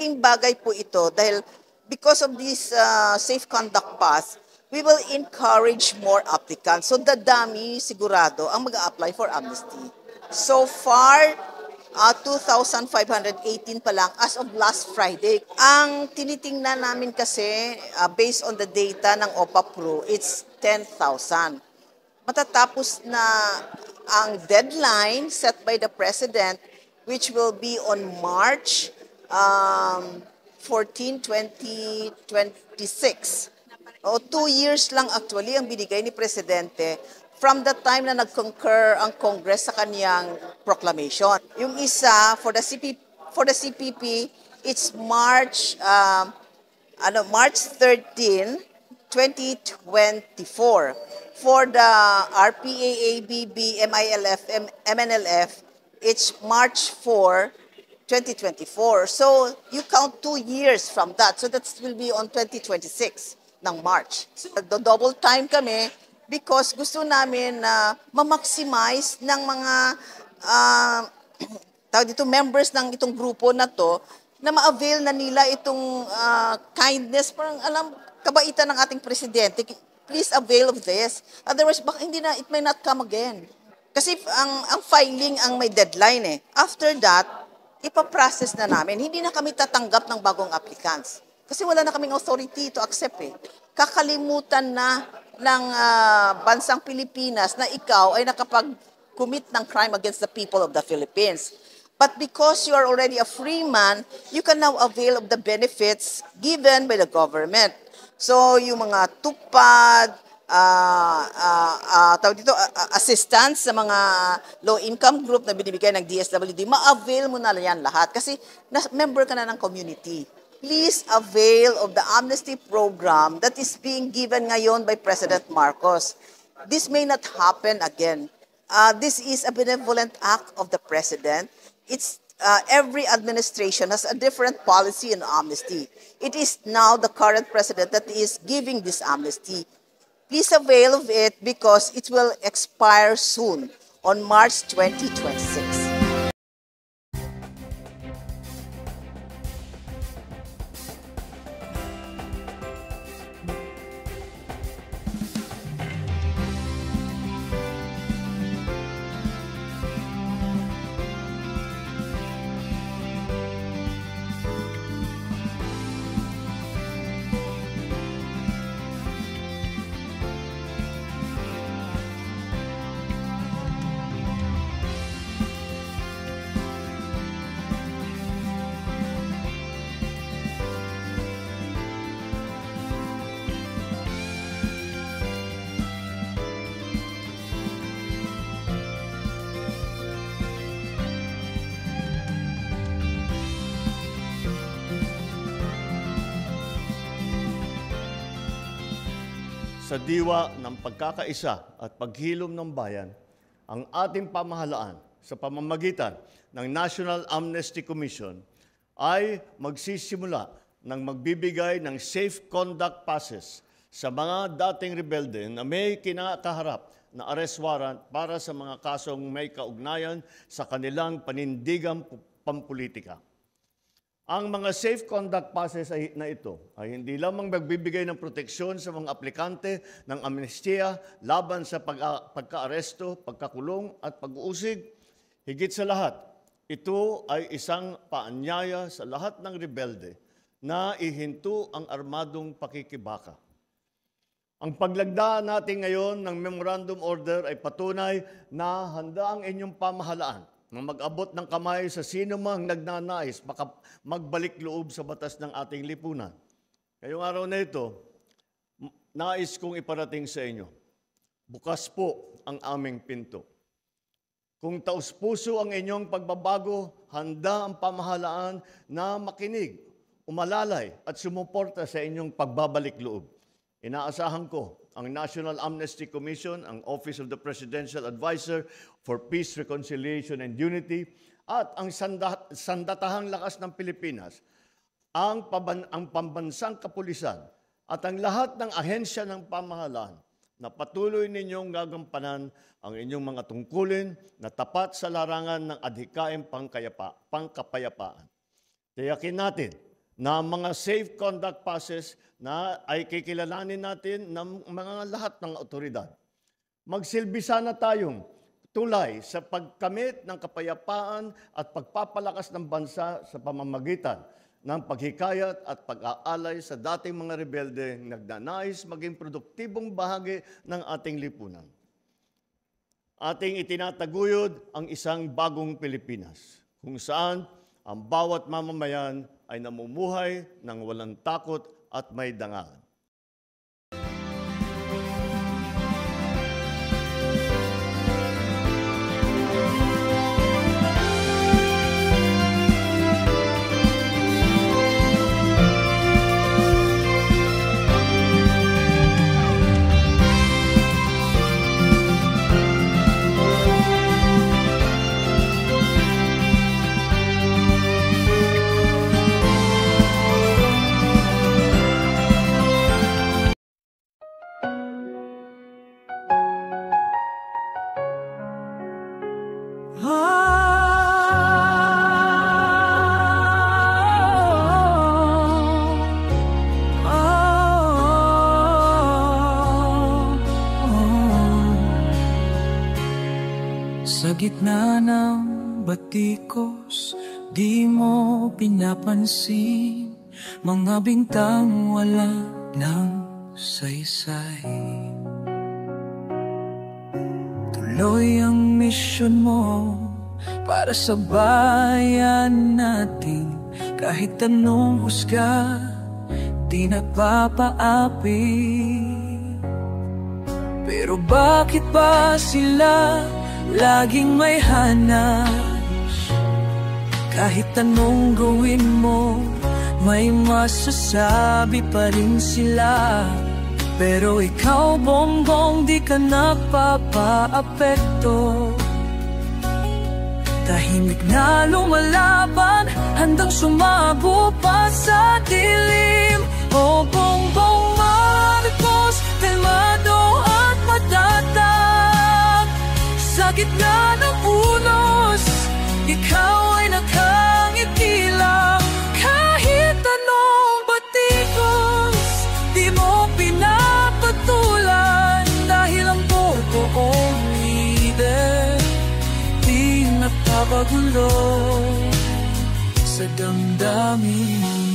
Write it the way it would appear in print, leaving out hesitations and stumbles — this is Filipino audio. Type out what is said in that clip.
malaking bagay po ito dahil because of this safe conduct pass, we will encourage more applicants. So dadami sigurado ang mag-a-apply for amnesty. So far, 2,518 pa lang as of last Friday. Ang tinitingnan namin kasi, based on the data ng OPA Pro, it's 10,000. Matatapos na ang deadline set by the President, which will be on March 14, 2026. O 2 years lang actually ang binigay ni Presidente from the time na nag-concur ang Congress sa kaniyang proclamation. Yung isa for the CPP, it's March March 13, 2024. For the RPA, ABB, MILF, MNLF, it's March 4, 2024. So you count 2 years from that. So that will be on 2026 ng March. So double time kami because gusto namin na ma-maximize ng mga members ng itong grupo na to na ma-avail na nila itong kindness, parang kabaitan ng ating presidente. Please avail of this. Otherwise, baka hindi na, it may not come again. Kasi ang filing ang may deadline eh. After that, ipaprocess na namin. Hindi na kami tatanggap ng bagong applicants. Kasi wala na kaming authority to accept eh. Kakalimutan na ng bansang Pilipinas na ikaw ay nakapag-commit ng crime against the people of the Philippines. But because you are already a free man, you can now avail of the benefits given by the government. So, yung mga tupad, assistance sa mga low-income group na binibigay ng DSWD, ma-avail mo na yan lahat kasi member ka na ng community. Please avail of the amnesty program that is being given ngayon by President Marcos. This may not happen again. This is a benevolent act of the President. It's every administration has a different policy on amnesty. It is now the current president that is giving this amnesty. Please avail of it because it will expire soon on March 2026. Sa diwa ng pagkakaisa at paghilom ng bayan, ang ating pamahalaan sa pamamagitan ng National Amnesty Commission ay magsisimula ng magbibigay ng safe conduct passes sa mga dating rebelde na may kinakaharap na arrest warrant para sa mga kasong may kaugnayan sa kanilang panindigang pampulitika. Ang mga safe conduct passes na ito ay hindi lamang magbibigay ng proteksyon sa mga aplikante ng amnestiya laban sa pagka-aresto, pagkakulong at pag-uusig. Higit sa lahat, ito ay isang paanyaya sa lahat ng rebelde na ihinto ang armadong pakikibaka. Ang paglagda natin ngayon ng Memorandum Order ay patunay na handa ang inyong pamahalaan na mag-abot ng kamay sa sino mang nagnanais magbalik loob sa batas ng ating lipunan. Ngayong araw na ito, nais kong iparating sa inyo, bukas po ang aming pinto. Kung taus-puso ang inyong pagbabago, handa ang pamahalaan na makinig, umalalay at sumuporta sa inyong pagbabalik loob. Inaasahan ko ang National Amnesty Commission, ang Office of the Presidential Advisor for Peace, Reconciliation, and Unity, at ang sandatahang lakas ng Pilipinas, ang pambansang kapulisan, at ang lahat ng ahensya ng pamahalaan na patuloy ninyong gagampanan ang inyong mga tungkulin na tapat sa larangan ng adhikaing pangkapayapaan. Tiyakin natin na mga safe conduct passes na ay kikilalanin natin ng mga lahat ng otoridad. Magsilbi sana tayong tulay sa pagkamit ng kapayapaan at pagpapalakas ng bansa sa pamamagitan ng paghikayat at pag-aalay sa dating mga rebelde nagnanais maging produktibong bahagi ng ating lipunan. Ating itinataguyod ang isang bagong Pilipinas, kung saan ang bawat mamamayan ay namumuhay ng walang takot at may dangal. Sa gitna ng batikos, di mo pinapansin mga bintang wala ng saysay. Tuloy ang misyon mo para sa bayan natin. Kahit anong husga, di nagpapaapi. Pero bakit ba sila laging may hanas? Kahit anong gawin mo, may masasabi pa rin sila. Pero ikaw, Bongbong, di ka nagpapaapekto. Tahimik na lumalaban, handang sumabo pa sa dilim. O Bongbong Marcos, kalmado at matatag. Sa gitna ng unos, ikaw ay nakangiti lang. Kahit anong batikos, di mo pinapatulan. Dahil ang totoong leader, di napapagulo sa damdamin.